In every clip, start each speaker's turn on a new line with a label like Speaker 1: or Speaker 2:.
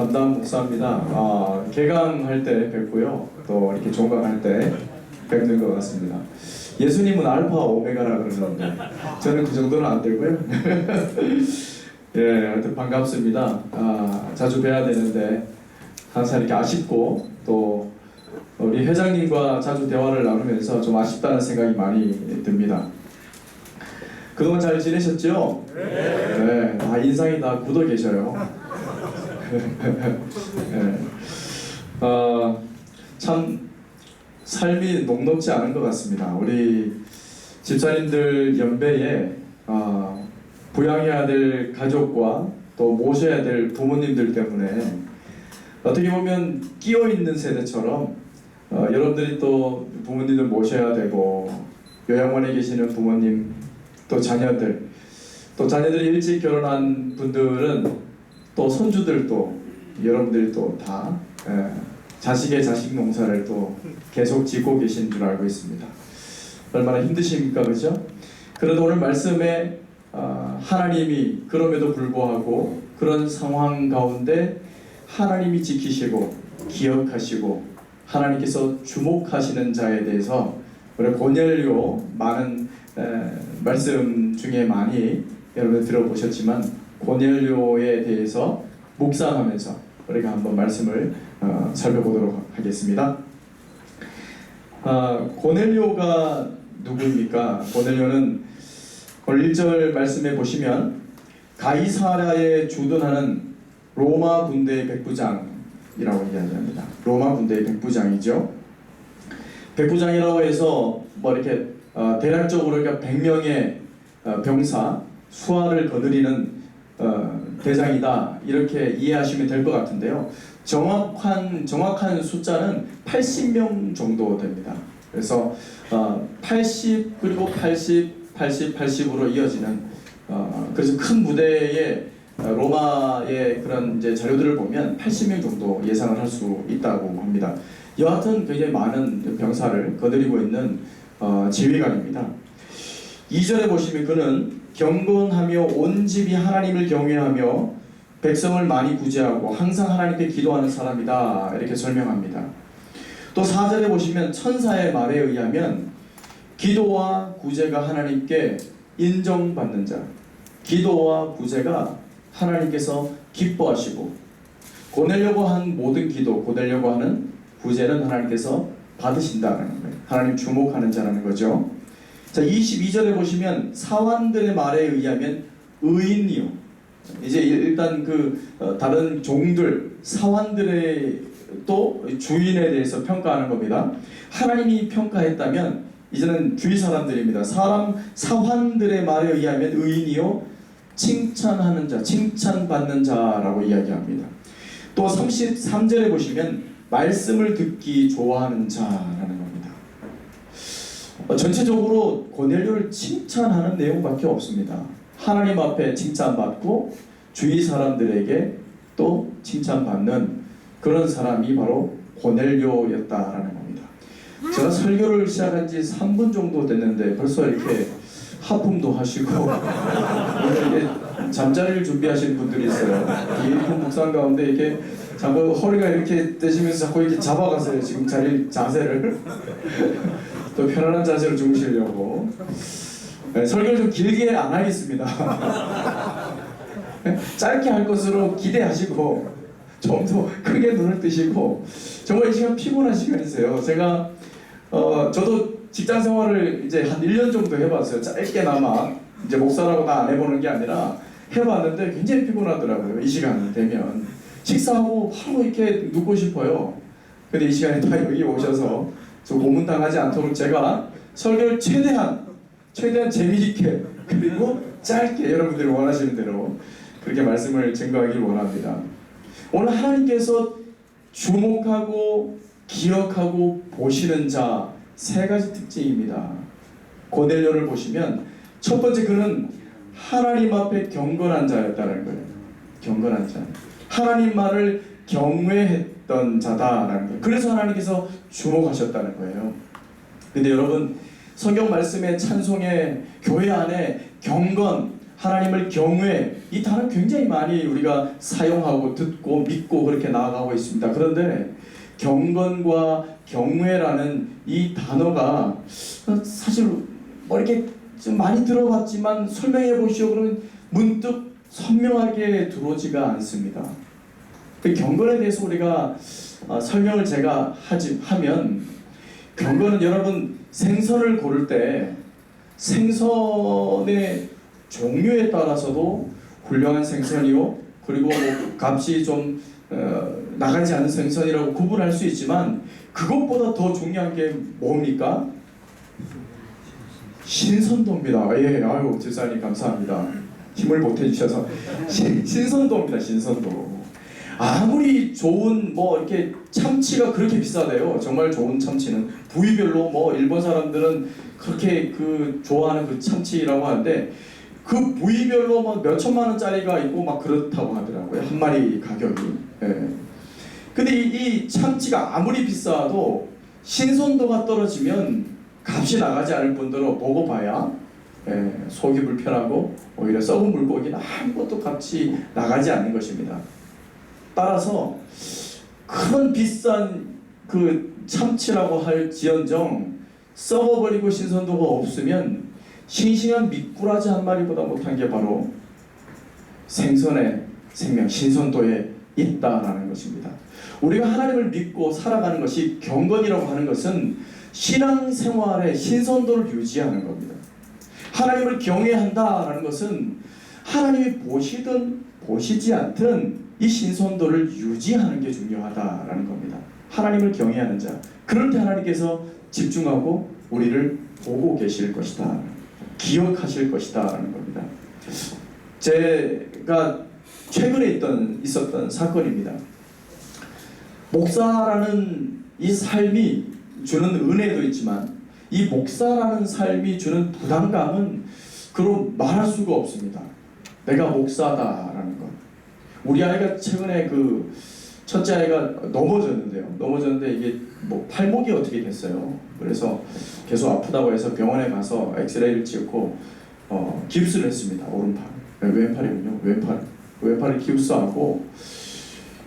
Speaker 1: 담당 목사입니다. 개강할 때 뵙고요. 또 이렇게 종강할 때 뵙는 것 같습니다. 예수님은 알파 오메가라 그러는데 저는 그 정도는 안 되고요. 예, 하여튼 반갑습니다. 자주 뵈야 되는데 항상 이렇게 아쉽고 또 우리 회장님과 자주 대화를 나누면서 좀 아쉽다는 생각이 많이 듭니다. 그동안 잘 지내셨죠? 네. 인상이 다 굳어 계셔요. 네. 참 삶이 녹록지 않은 것 같습니다. 우리 집사님들 연배에 부양해야 될 가족과 또 모셔야 될 부모님들 때문에 어떻게 보면 끼어 있는 세대처럼 여러분들이 또 부모님들 모셔야 되고 요양원에 계시는 부모님 또 자녀들 또 자녀들이 일찍 결혼한 분들은 또 손주들도 여러분들이 또 다 자식의 자식 농사를 또 계속 짓고 계신 줄 알고 있습니다. 얼마나 힘드십니까, 그죠? 그래도 오늘 말씀에 하나님이 그럼에도 불구하고 그런 상황 가운데 하나님이 지키시고 기억하시고 하나님께서 주목하시는 자에 대해서 우리 고넬료 많은 말씀 중에 많이 여러분 들어보셨지만 고넬료에 대해서 묵상하면서 우리가 한번 말씀을 살펴보도록 하겠습니다. 고넬료가 누구입니까? 고넬료는 오늘 1절 말씀에 보시면 가이사랴에 주둔하는 로마 군대의 백부장이라고 이야기합니다. 로마 군대의 백부장이죠. 백부장이라고 해서 뭐 이렇게 대략적으로 그러니까 100명의 병사 수하를 거느리는 대장이다 이렇게 이해하시면 될 것 같은데요. 정확한 숫자는 80명 정도 됩니다. 그래서 80 그리고 80, 80으로 이어지는 그래서 큰 무대에 로마의 그런 이제 자료들을 보면 80명 정도 예상을 할 수 있다고 합니다. 여하튼 굉장히 많은 병사를 거느리고 있는 지휘관입니다. 2절에 보시면 그는 경건하며 온 집이 하나님을 경외하며 백성을 많이 구제하고 항상 하나님께 기도하는 사람이다 이렇게 설명합니다. 또 4절에 보시면 천사의 말에 의하면 기도와 구제가 하나님께 인정받는 자, 기도와 구제가 하나님께서 기뻐하시고 고내려고 한 모든 기도, 고내려고 하는 구제는 하나님께서 받으신다는 거예요. 하나님 주목하는 자라는 거죠. 자, 22절에 보시면 사환들의 말에 의하면 의인이요. 이제 일단 다른 종들, 사환들의 또 주인에 대해서 평가하는 겁니다. 하나님이 평가했다면 이제는 주위 사람들입니다. 사환들의 말에 의하면 의인이요 칭찬하는 자, 칭찬받는 자라고 이야기합니다. 또 33절에 보시면 말씀을 듣기 좋아하는 자라는 겁니다. 전체적으로 고넬료를 칭찬하는 내용밖에 없습니다. 하나님 앞에 칭찬받고 주위 사람들에게 또 칭찬받는 그런 사람이 바로 고넬료였다라는 겁니다. 제가 설교를 시작한 지 3분 정도 됐는데 벌써 이렇게 하품도 하시고 이렇게 잠자리를 준비하시는 분들이 있어요. 깊은 묵상 가운데 이렇게 자꾸 허리가 이렇게 되시면서 자꾸 이렇게 잡아가세요. 지금 자세를 또 편안한 자세로 주무시려고. 설교를 좀 길게 안 하겠습니다. 짧게 할 것으로 기대하시고 좀 더 크게 눈을 뜨시고 정말 이 시간 피곤한 시간이세요. 제가 저도 직장 생활을 이제 한 1년 정도 해봤어요. 짧게나마 이제 목사라고 다 안 해보는 게 아니라 해봤는데 굉장히 피곤하더라고요. 이 시간 되면 식사하고 바로 이렇게 눕고 싶어요. 근데 이 시간에 다 여기 오셔서 저 고문당하지 않도록 제가 설교를 최대한 재미있게 그리고 짧게 여러분들이 원하시는 대로 그렇게 말씀을 증거하길 원합니다. 오늘 하나님께서 주목하고 기억하고 보시는 자 세 가지 특징입니다. 고넬료를 보시면 첫 번째 그는 하나님 앞에 경건한 자였다는 거예요. 경건한 자. 하나님 말을 경외했던 자다라는 거예요. 그래서 하나님께서 주목하셨다는 거예요. 근데 여러분 성경 말씀의 찬송의 교회 안에 경건, 하나님을 경외, 이 단어 굉장히 많이 우리가 사용하고 듣고 믿고 그렇게 나아가고 있습니다. 그런데 경건과 경외라는 이 단어가 사실 뭐 이렇게 좀 많이 들어봤지만 설명해 보시오 그러면 문득 선명하게 들어오지가 않습니다. 그 경건에 대해서 우리가 설명을 제가 하면, 경건은 여러분 생선을 고를 때 생선의 종류에 따라서도 훌륭한 생선이요, 그리고 뭐 값이 좀 나가지 않은 생선이라고 구분할 수 있지만, 그것보다 더 중요한 게 뭡니까? 신선도입니다. 예, 아유 집사님 감사합니다. 힘을 보태주셔서 신선도입니다. 신선도. 아무리 좋은 뭐 이렇게 참치가 그렇게 비싸대요. 정말 좋은 참치는 부위별로 뭐 일본 사람들은 그렇게 그 좋아하는 그 참치라고 하는데, 그 부위별로 막 몇 천만 원짜리가 있고 막 그렇다고 하더라고요. 한 마리 가격이. 예. 근데 이 참치가 아무리 비싸도 신선도가 떨어지면 값이 나가지 않을 뿐더러 먹어봐야 속이 불편하고 오히려 썩은 물고기는 아무것도 값이 나가지 않는 것입니다. 따라서 그런 비싼 그 참치라고 할지언정 썩어버리고 신선도가 없으면 싱싱한 미꾸라지 한 마리보다 못한 게 바로 생선의 생명, 신선도에 있다라는 것입니다. 우리가 하나님을 믿고 살아가는 것이 경건이라고 하는 것은 신앙생활의 신선도를 유지하는 겁니다. 하나님을 경외한다라는 것은 하나님이 보시든 보시지 않든 이 신선도를 유지하는 게 중요하다라는 겁니다. 하나님을 경외하는 자, 그럴 때 하나님께서 집중하고 우리를 보고 계실 것이다, 기억하실 것이다 라는 겁니다. 제가 최근에 있었던 사건입니다. 목사라는 이 삶이 주는 은혜도 있지만, 이 목사라는 삶이 주는 부담감은 그로 말할 수가 없습니다. 내가 목사다라는 것. 우리 아이가 최근에 그 첫째 아이가 넘어졌는데 이게 뭐 팔목이 어떻게 됐어요. 그래서 계속 아프다고 해서 병원에 가서 엑스레이를 찍고 깁스를 했습니다. 오른팔, 왼팔이군요. 왼팔을 깁스하고,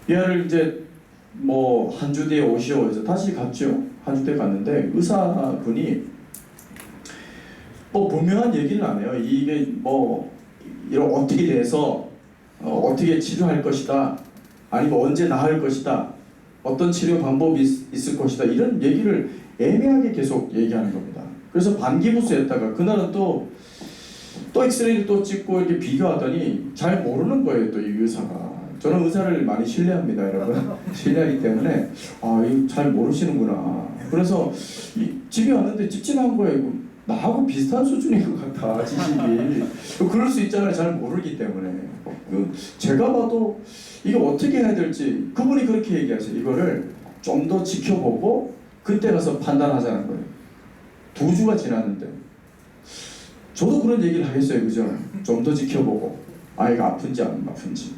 Speaker 1: 얘를 이제 뭐 한 주 뒤에 오시오 해서 다시 갔죠. 한 주 뒤에 갔는데 의사분이 뭐 분명한 얘기는 안 해요. 이게 뭐 이런 어떻게 돼서 어떻게 치료할 것이다, 아니면 언제 나을 것이다, 어떤 치료 방법이 있을 것이다, 이런 얘기를 애매하게 계속 얘기하는 겁니다. 그래서 반기부스했다가 그날은 또 엑스레이를 또 찍고 이렇게 비교하더니 잘 모르는 거예요. 또 이 의사가. 저는 의사를 많이 신뢰합니다, 여러분. 신뢰하기 때문에 이거 잘 모르시는구나. 그래서 집에 왔는데 찝찝한 거예요. 나하고 비슷한 수준인 것 같아, 지식이. 그럴 수 있잖아요. 잘 모르기 때문에. 제가 봐도 이거 어떻게 해야 될지, 그분이 그렇게 얘기하세요. 이거를 좀 더 지켜보고 그때 가서 판단하자는 거예요. 2주가 지났는데 저도 그런 얘기를 하겠어요, 그죠? 좀 더 지켜보고 아이가 아픈지 안 아픈지.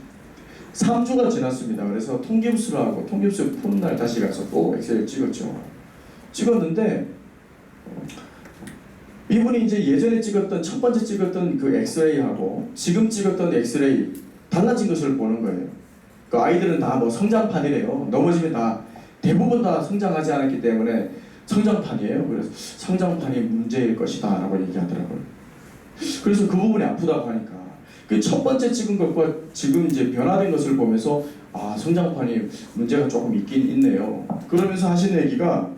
Speaker 1: 3주가 지났습니다. 그래서 통깁스를 하고, 통깁스 푸는 날 다시 가서 또 엑스레이를 찍었는데 이분이 이제 예전에 첫 번째 찍었던 그 엑스레이하고 지금 찍었던 엑스레이 달라진 것을 보는 거예요. 그 아이들은 다 뭐 성장판이래요. 넘어지면 다 대부분 다 성장하지 않았기 때문에 성장판이에요. 그래서 성장판이 문제일 것이다 라고 얘기하더라고요. 그래서 그 부분이 아프다고 하니까 그 첫 번째 찍은 것과 지금 이제 변화된 것을 보면서 성장판이 문제가 조금 있긴 있네요. 그러면서 하시는 얘기가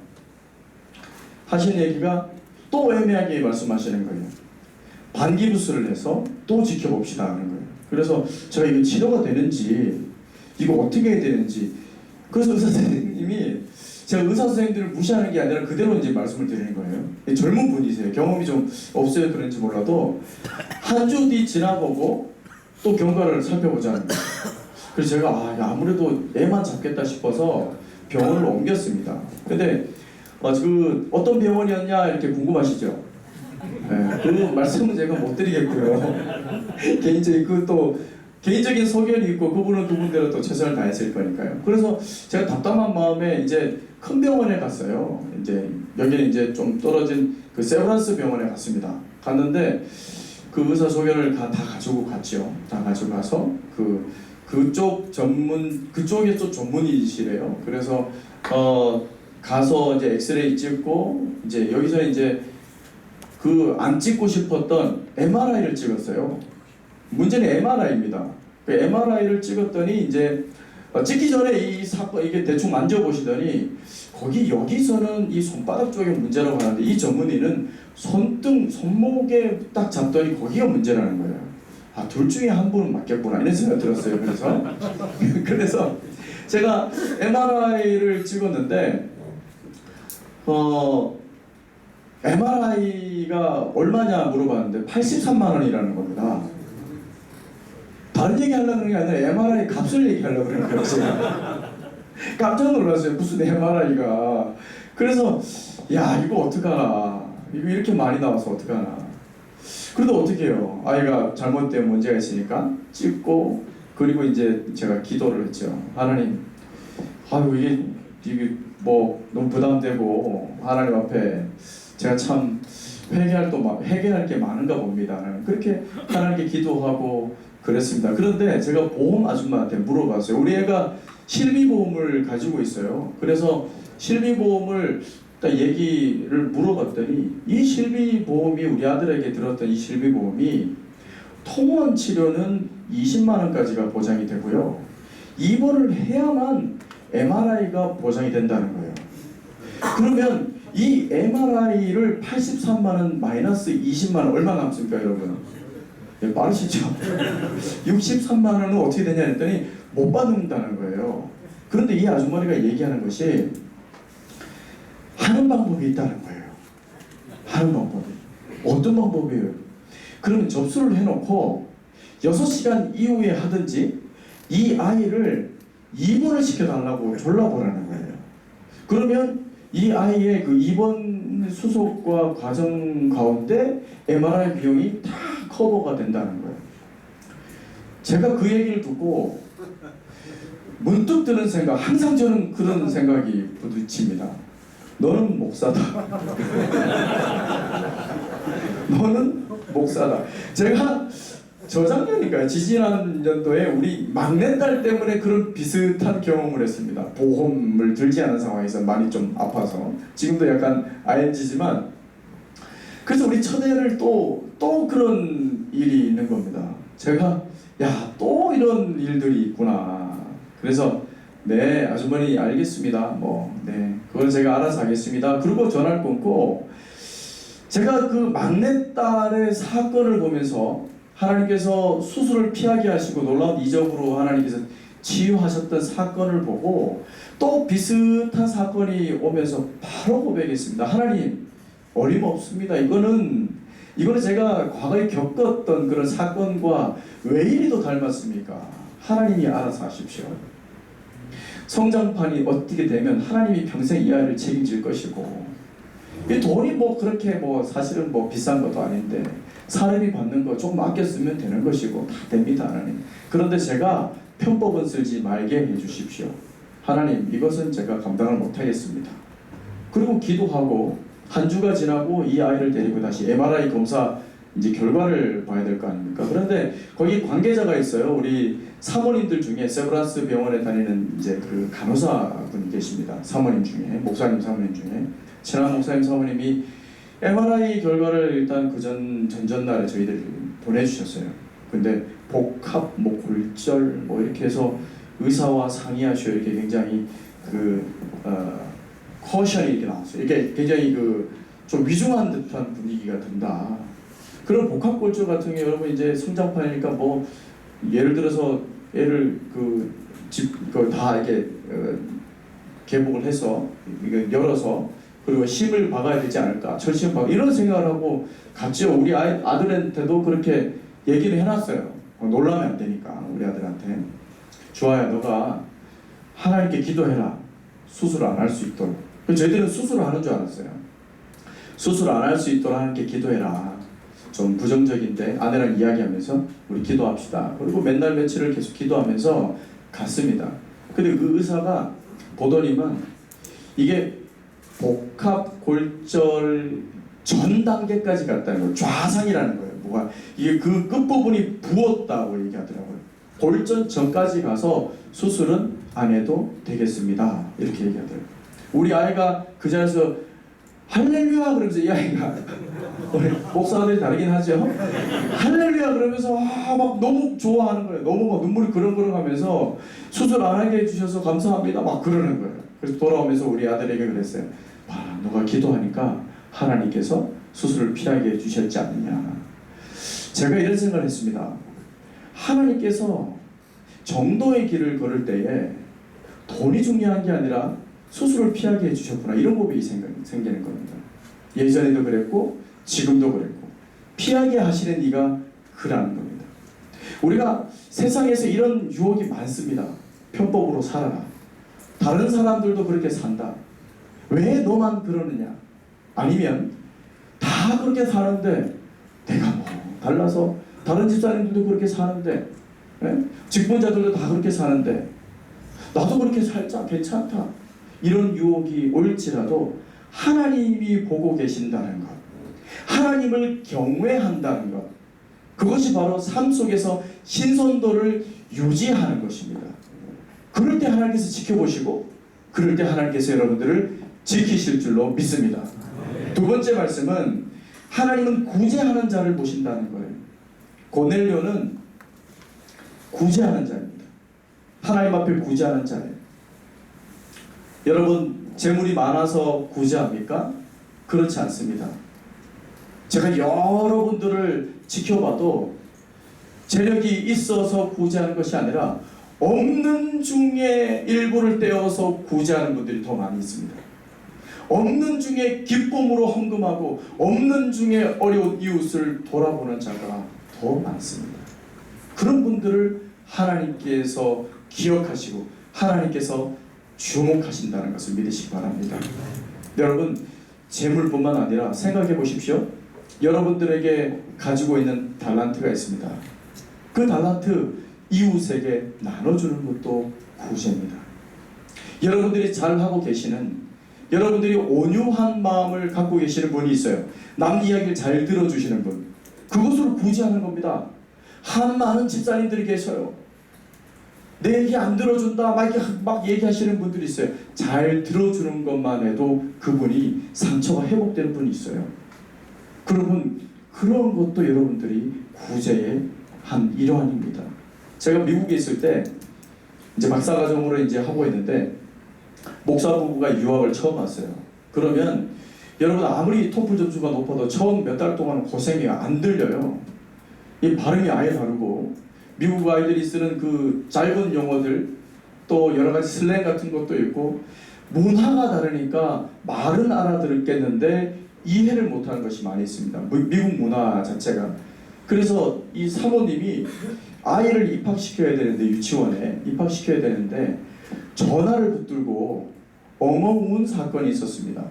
Speaker 1: 또 애매하게 말씀하시는 거예요. 반기부스를 해서 또 지켜봅시다 하는 거예요. 그래서 제가 이거 치료가 되는지, 이거 어떻게 해야 되는지, 그래서 의사 선생님이 제가 의사 선생님들을 무시하는 게 아니라 그대로 이제 말씀을 드리는 거예요. 젊은 분이세요. 경험이 좀 없어요. 그런지 몰라도 한 주 뒤 지나보고 또 경과를 살펴보자는 거예요. 그래서 제가 아무래도 애만 잡겠다 싶어서 병원을 옮겼습니다. 근데 그 어떤 병원이었냐 이렇게 궁금하시죠? 네, 그 말씀은 제가 못 드리겠고요. 개인적인 소견이 있고 그분은 그분대로 또 최선을 다했을 거니까요. 그래서 제가 답답한 마음에 이제 큰 병원에 갔어요. 이제 여기는 이제 좀 떨어진 그 세브란스 병원에 갔습니다. 갔는데 그 의사 소견을 다 가지고 갔죠. 다 가지고 가서 그쪽에 또 전문의시래요. 그래서 가서 이제 엑스레이 찍고 이제 여기서 이제 그 안 찍고 싶었던 MRI를 찍었어요. 문제는 MRI입니다. 그 MRI를 찍었더니 이제 찍기 전에 이 사건 이게 대충 만져보시더니 여기서는 이 손바닥 쪽에 문제라고 하는데 이 전문의는 손목에 딱 잡더니 거기가 문제라는 거예요. 아, 둘 중에 한 분은 맞겠구나 이런 생각 들었어요. 그래서 제가 MRI를 찍었는데 MRI가 얼마냐 물어봤는데 83만 원이라는 겁니다. 다른 얘기 하려고 그러는 게 아니라 MRI 값을 얘기하려고 그러는 거예요. 제가 깜짝 놀랐어요. 무슨 MRI가. 그래서 야, 이거 어떡하나, 이거 이렇게 많이 나와서 어떡하나. 그래도 어떻게 해요. 아이가 잘못된 문제가 있으니까 찍고, 그리고 이제 제가 기도를 했죠. 하나님, 아유 이게 뭐 너무 부담되고 하나님 앞에 제가 참 회개할 게 많은가 봅니다. 그렇게 하나님께 기도하고 그랬습니다. 그런데 제가 보험 아줌마한테 물어봤어요. 우리 애가 실비보험을 가지고 있어요. 그래서 실비보험을 딱 얘기를 물어봤더니 이 실비보험이, 우리 아들에게 들었던 이 실비보험이 통원 치료는 20만 원까지가 보장이 되고요. 입원을 해야만 MRI가 보장이 된다는 거예요. 그러면 이 MRI를 83만 원 마이너스 20만 원 얼마 남습니까, 여러분? 네, 빠르시죠? 63만 원은 어떻게 되냐 했더니 못 받는다는 거예요. 그런데 이 아주머니가 얘기하는 것이 하는 방법이 있다는 거예요. 하는 방법이. 어떤 방법이에요? 그러면 접수를 해놓고 6시간 이후에 하든지 이 아이를 입원을 시켜달라고 졸라보라는 거예요. 그러면 이 아이의 그 입원 수속과 과정 가운데 MRI 비용이 다 커버가 된다는 거예요. 제가 그 얘기를 듣고 문득 드는 생각, 항상 저는 그런 생각이 부딪힙니다. 너는 목사다. 너는 목사다. 제가 저작년이니까요. 지지난 연도에 우리 막내딸 때문에 그런 비슷한 경험을 했습니다. 보험을 들지 않은 상황에서 많이 좀 아파서 지금도 약간 ING지만, 그래서 우리 첫애를 또 그런 일이 있는 겁니다. 제가 야, 또 이런 일들이 있구나. 그래서 네, 아주머니 알겠습니다. 네, 그건 제가 알아서 하겠습니다. 그리고 전화를 끊고, 제가 그 막내딸의 사건을 보면서 하나님께서 수술을 피하게 하시고 놀라운 이적으로 하나님께서 치유하셨던 사건을 보고 또 비슷한 사건이 오면서 바로 고백했습니다. 하나님, 어림없습니다. 이거는 제가 과거에 겪었던 그런 사건과 왜 이리도 닮았습니까? 하나님이 알아서 하십시오. 성장판이 어떻게 되면 하나님이 평생 이 아이를 책임질 것이고, 이 돈이 그렇게 사실은 비싼 것도 아닌데 사람이 받는 거 조금 아껴 쓰면 되는 것이고 다 됩니다, 하나님. 그런데 제가 편법은 쓰지 말게 해주십시오. 하나님, 이것은 제가 감당을 못하겠습니다. 그리고 기도하고 한 주가 지나고 이 아이를 데리고 다시 MRI 검사 이제 결과를 봐야 될 거 아닙니까? 그런데 거기 관계자가 있어요. 우리 사모님들 중에 세브란스 병원에 다니는 이제 그 간호사분이 계십니다. 사모님 중에, 목사님 사모님 중에 친한 목사님 사모님이 MRI 결과를 일단 그 전전날에 저희들 보내주셨어요. 근데 복합, 골절 이렇게 해서 의사와 상의하시오 이렇게 굉장히 커션이 이렇게 나왔어요. 이게 굉장히 좀 위중한 듯한 분위기가 든다. 그런 복합 골절 같은 게 여러분 이제 성장판이니까 예를 들어서 애를 다 이렇게 개복을 해서 열어서 그리고 심을 박아야 되지 않을까, 철심을 박아, 이런 생각을 하고 갔죠. 우리 아들한테도 그렇게 얘기를 해놨어요. 놀라면 안 되니까 우리 아들한테. 주아야, 너가 하나님께 기도해라. 수술을 안 할 수 있도록. 저희들은 수술을 하는 줄 알았어요. 수술 안 할 수 있도록 하나님께 기도해라. 좀 부정적인데 아내랑 이야기하면서 우리 기도합시다. 그리고 맨날 며칠을 계속 기도하면서 갔습니다. 근데 그 의사가 보더니만 이게 복합 골절 전 단계까지 갔다는 거예요. 좌상이라는 거예요. 뭐가 이게 그 끝부분이 부었다고 얘기하더라고요. 골절 전까지 가서 수술은 안 해도 되겠습니다. 이렇게 얘기하더라고요. 우리 아이가 그 자리에서 할렐루야 그러면서 이 아이가 우리 목사들이 다르긴 하죠. 할렐루야 그러면서 막 너무 좋아하는 거예요. 너무 막 눈물이 그렁그렁 하면서 수술 안 하게 해주셔서 감사합니다 막 그러는 거예요. 그래서 돌아오면서 우리 아들에게 그랬어요. 와, 너가 기도하니까 하나님께서 수술을 피하게 해주셨지 않느냐. 제가 이런 생각을 했습니다. 하나님께서 정도의 길을 걸을 때에 돈이 중요한 게 아니라 수술을 피하게 해주셨구나, 이런 법이 생기는 겁니다. 예전에도 그랬고 지금도 그랬고 피하게 하시는 이가 그라는 겁니다. 우리가 세상에서 이런 유혹이 많습니다. 편법으로 살아라, 다른 사람들도 그렇게 산다, 왜 너만 그러느냐, 아니면 다 그렇게 사는데 내가 뭐 달라서, 다른 집사님들도 그렇게 사는데, 직분자들도 다 그렇게 사는데 나도 그렇게 살자, 괜찮다, 이런 유혹이 올지라도 하나님이 보고 계신다는 것, 하나님을 경외한다는 것, 그것이 바로 삶 속에서 신선도를 유지하는 것입니다. 그럴 때 하나님께서 지켜보시고 그럴 때 하나님께서 여러분들을 지키실 줄로 믿습니다. 두 번째 말씀은 하나님은 구제하는 자를 보신다는 거예요. 고넬료는 구제하는 자입니다. 하나님 앞에 구제하는 자예요. 여러분, 재물이 많아서 구제합니까? 그렇지 않습니다. 제가 여러분들을 지켜봐도 재력이 있어서 구제하는 것이 아니라 없는 중에 일부를 떼어서 구제하는 분들이 더 많이 있습니다. 없는 중에 기쁨으로 헌금하고 없는 중에 어려운 이웃을 돌아보는 자가 더 많습니다. 그런 분들을 하나님께서 기억하시고 하나님께서 주목하신다는 것을 믿으시기 바랍니다. 여러분, 재물뿐만 아니라 생각해 보십시오. 여러분들에게 가지고 있는 달란트가 있습니다. 그 달란트 이웃에게 나눠주는 것도 구제입니다. 여러분들이 잘하고 계시는, 여러분들이 온유한 마음을 갖고 계시는 분이 있어요. 남 이야기를 잘 들어주시는 분, 그것으로 구제하는 겁니다. 한 많은 집사님들이 계셔요. 내 얘기 안 들어준다 막 얘기하시는 분들이 있어요. 잘 들어주는 것만 해도 그분이 상처가 회복되는 분이 있어요. 그러면 그런 것도 여러분들이 구제의 한 일환입니다. 제가 미국에 있을 때 이제 박사과정으로 이제 하고 있는데 목사 부부가 유학을 처음 왔어요. 그러면 여러분, 아무리 토플 점수가 높아도 처음 몇 달 동안은 고생이 안 들려요. 이 발음이 아예 다르고, 미국 아이들이 쓰는 그 짧은 용어들, 또 여러 가지 슬랭 같은 것도 있고, 문화가 다르니까 말은 알아들었겠는데 이해를 못하는 것이 많이 있습니다. 미국 문화 자체가. 그래서 이 사모님이 아이를 입학시켜야 되는데, 유치원에 입학시켜야 되는데 전화를 붙들고 어마어마한 사건이 있었습니다.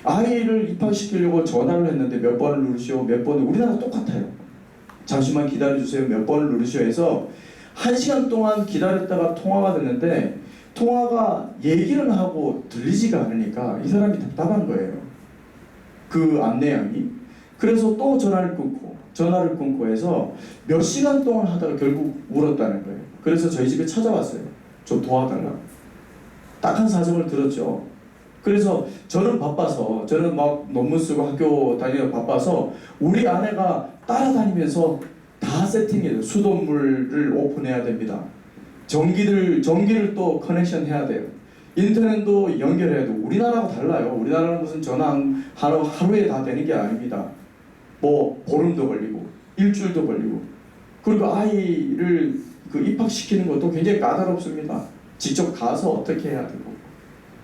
Speaker 1: 아이를 입학시키려고 전화를 했는데 몇 번을 누르시오, 몇 번을, 우리나라 똑같아요. 잠시만 기다려주세요, 몇 번을 누르시오 해서 1시간 동안 기다렸다가 통화가 됐는데 통화가 얘기는 하고 들리지가 않으니까 이 사람이 답답한 거예요, 그 안내양이. 그래서 또 전화를 끊고 해서 몇 시간 동안 하다가 결국 울었다는 거예요. 그래서 저희 집에 찾아왔어요. 좀 도와달라고. 딱한 사정을 들었죠. 그래서 저는 바빠서, 저는 막 논문 쓰고 학교 다니느라 바빠서 우리 아내가 따라다니면서 다 세팅해요. 수돗물을 오픈해야 됩니다. 전기를 또 커넥션 해야 돼요. 인터넷도 연결해야 돼요. 우리나라하고 달라요. 우리나라는 무슨 전화 하루에 다 되는 게 아닙니다. 뭐 보름도 걸리고 일주일도 걸리고, 그리고 아이를 그 입학시키는 것도 굉장히 까다롭습니다. 직접 가서 어떻게 해야 되고.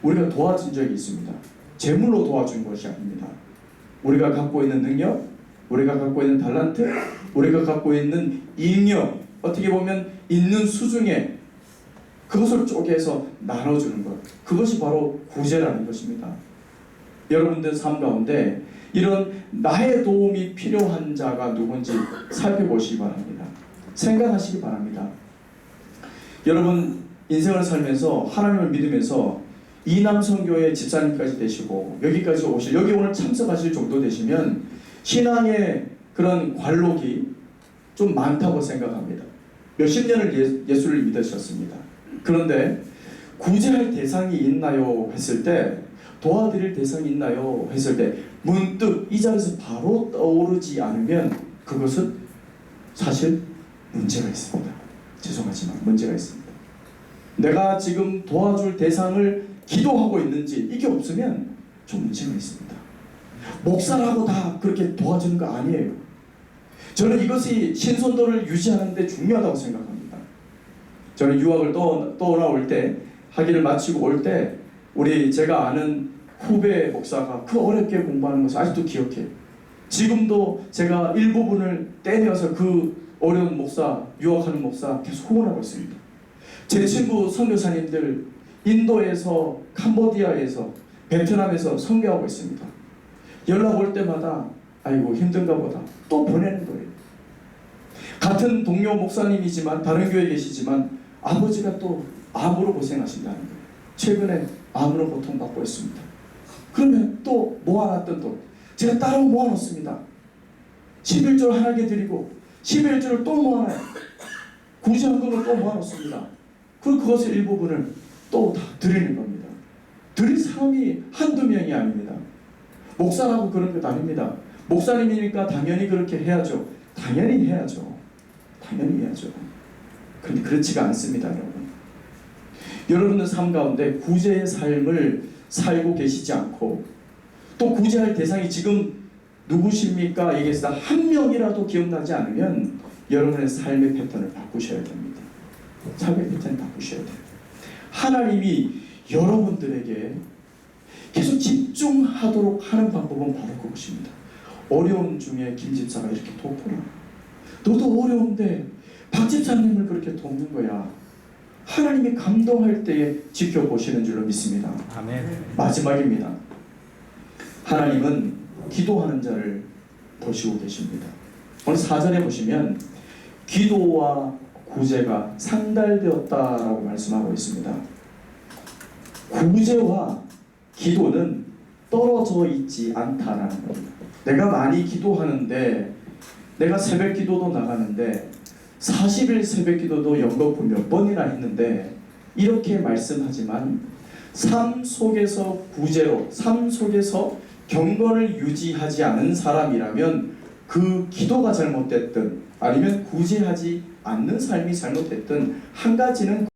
Speaker 1: 우리가 도와준 적이 있습니다. 재물로 도와준 것이 아닙니다. 우리가 갖고 있는 능력, 우리가 갖고 있는 달란트, 우리가 갖고 있는 인력, 어떻게 보면 있는 수중에 그것을 쪼개서 나눠주는 것, 그것이 바로 구제라는 것입니다. 여러분들 삶 가운데 이런 나의 도움이 필요한 자가 누군지 살펴보시기 바랍니다. 생각하시기 바랍니다. 여러분, 인생을 살면서 하나님을 믿으면서 이남선교회 집사님까지 되시고 여기까지 오실, 여기 오늘 참석하실 정도 되시면 신앙의 그런 관록이 좀 많다고 생각합니다. 몇십 년을 예수를 믿으셨습니다. 그런데 구제할 대상이 있나요? 했을 때, 도와드릴 대상이 있나요? 했을 때 문득 이 자리에서 바로 떠오르지 않으면 그것은 사실 문제가 있습니다. 죄송하지만 문제가 있습니다. 내가 지금 도와줄 대상을 기도하고 있는지 이게 없으면 좀 문제가 있습니다. 목사라고 다 그렇게 도와주는 거 아니에요. 저는 이것이 신선도를 유지하는 데 중요하다고 생각합니다. 저는 유학을 떠나올 때, 학위를 마치고 올 때 우리 제가 아는 후배 목사가 그 어렵게 공부하는 것을 아직도 기억해요. 지금도 제가 일부분을 떼내어서 그 어려운 목사, 유학하는 목사 계속 후원하고 있습니다. 제 친구 선교사님들 인도에서, 캄보디아에서, 베트남에서 선교하고 있습니다. 연락 올 때마다 아이고 힘든가 보다 또 보내는 거예요. 같은 동료 목사님이지만 다른 교회에 계시지만 아버지가 또 암으로 고생하신다는 거예요. 최근에 암으로 고통받고 있습니다. 그러면 또 모아놨던 돈 제가 따로 모아놓습니다. 11조를 하나님께 드리고 11조를 또 모아놔요. 구제헌금을 또 모아놓습니다. 그리고 그것의 일부분을 또 다 드리는 겁니다. 드릴 사람이 한두 명이 아닙니다. 목사라고 그런 것 아닙니다. 목사님이니까 당연히 그렇게 해야죠. 당연히 해야죠. 당연히 해야죠. 그런데 그렇지가 않습니다, 여러분. 여러분의 삶 가운데 구제의 삶을 살고 계시지 않고 또 구제할 대상이 지금 누구십니까? 얘기해서 한 명이라도 기억나지 않으면 여러분의 삶의 패턴을 바꾸셔야 됩니다. 삶의 패턴을 바꾸셔야 돼요. 하나님이 여러분들에게 계속 집중하도록 하는 방법은 바로 그것입니다. 어려움 중에 김 집사가 이렇게 돕구나. 너도 어려운데 박 집사님을 그렇게 돕는 거야. 하나님이 감동할 때에 지켜보시는 줄로 믿습니다.
Speaker 2: 아멘.
Speaker 1: 마지막입니다. 하나님은 기도하는 자를 보시고 계십니다. 오늘 4절에 보시면 기도와 구제가 상달되었다라고 말씀하고 있습니다. 구제와 기도는 떨어져 있지 않다라는 겁니다. 내가 많이 기도하는데, 내가 새벽 기도도 나가는데 40일 새벽 기도도 연거푸 몇 번이나 했는데 이렇게 말씀하지만 삶 속에서 구제로, 삶 속에서 경건을 유지하지 않은 사람이라면 그 기도가 잘못됐든 아니면 구제하지 않는 삶이 잘못됐든 한 가지는